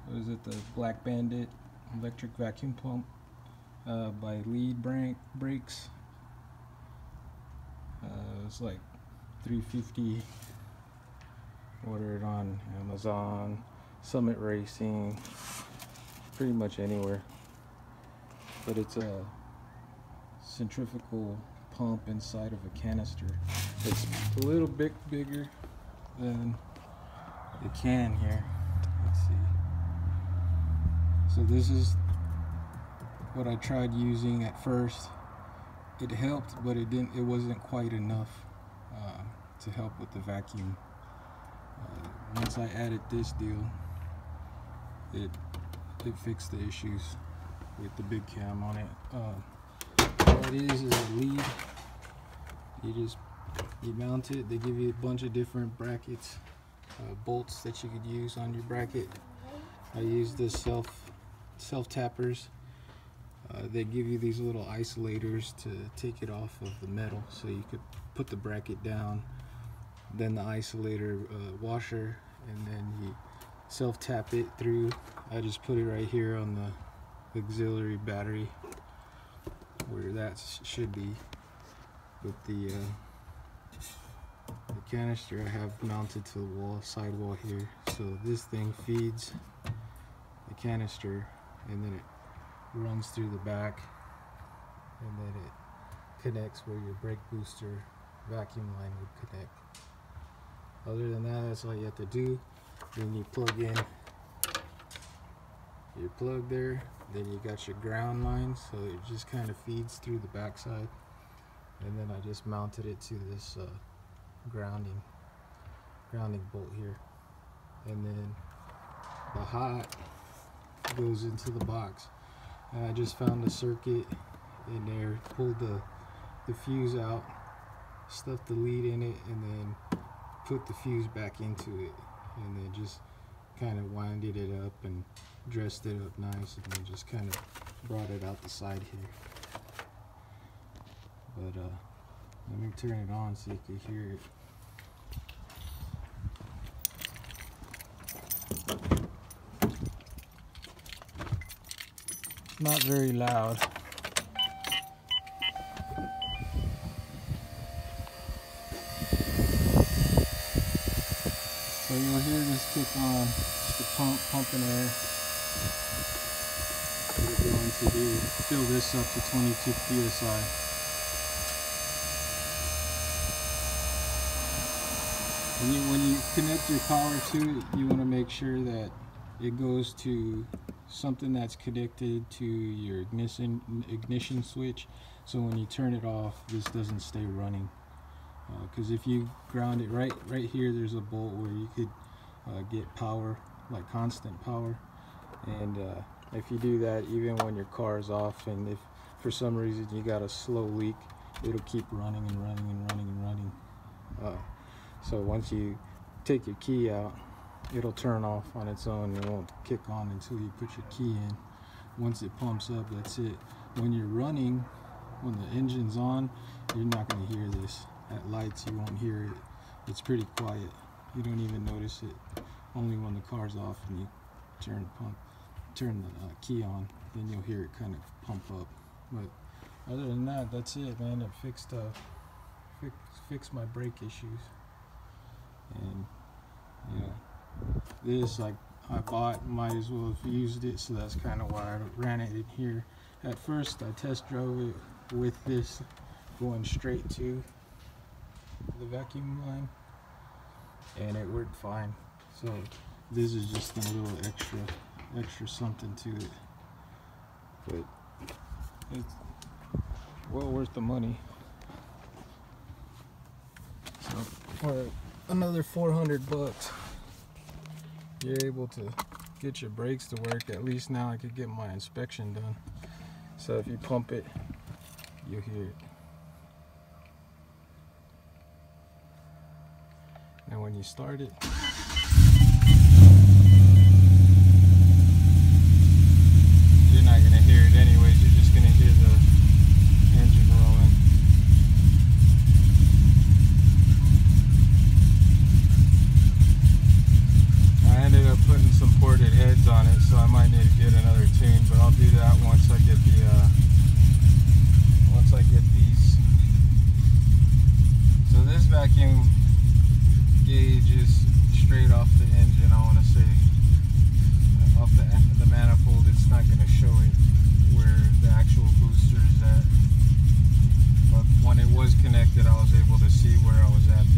what is it, the Black Bandit electric vacuum pump by Lead Brakes. It's like $350. Ordered on Amazon, Summit Racing, pretty much anywhere. But it's a centrifugal pump inside of a canister. It's a little bit bigger than the can here. Let's see. So this is what I tried using at first. It helped, but it wasn't quite enough to help with the vacuum. Once I added this deal, it fixed the issues with the big cam on it. What it is a lead. You mount it. They give you a bunch of different brackets, bolts that you could use on your bracket. I use the self tappers. They give you these little isolators to take it off of the metal, so you could put the bracket down, then the isolator washer, and then you self tap it through. I just put it right here on the auxiliary battery where that should be. With the canister I have mounted to the wall, sidewall here, so this thing feeds the canister and then it runs through the back, and then it connects where your brake booster vacuum line would connect. Other than that, that's all you have to do. Then you plug in your plug there, then you got your ground line, so it just kind of feeds through the backside. And then I just mounted it to this grounding bolt here, and then the hot goes into the box. And I just found a circuit in there, pulled the fuse out, stuffed the lead in it, and then put the fuse back into it, and then just kind of winded it up and dressed it up nice, and then just kind of brought it out the side here. But let me turn it on so you can hear it. Not very loud. So you'll hear this kick on, it's the pump pumping air. We're going to fill this up to 22 psi. When you connect your power to it, you want to make sure that it goes to something that's connected to your ignition switch, so when you turn it off, this doesn't stay running. Because if you ground it right here, there's a bolt where you could get power, like constant power, and if you do that, even when your car is off, and if for some reason you got a slow leak, it'll keep running and running and running and running. So once you take your key out, it'll turn off on its own. It won't kick on until you put your key in. Once it pumps up, that's it. When you're running, when the engine's on, you're not going to hear this. At lights, you won't hear it. It's pretty quiet. You don't even notice it. Only when the car's off and you turn the key on, then you'll hear it kind of pump up. But other than that, that's it, man. It fixed my brake issues. And this, like, I bought, might as well have used it, so that's kind of why I ran it in here. At first I test drove it with this going straight to the vacuum line, and it worked fine. So this is just a little extra something to it, but it's well worth the money. So for another $400, you're able to get your brakes to work. At least now I could get my inspection done. So if you pump it, you'll hear it. And when you start it, you're not going to hear it anyways. You're just going to hear the engine rolling. I ended up putting some ported heads threads on it, so I might need to get another tune, but I'll do that once I get the these. So this vacuum gauge is straight off the engine. I want to say off the manifold. It's not going to show it where the actual booster is at, but when it was connected, I was able to see where I was at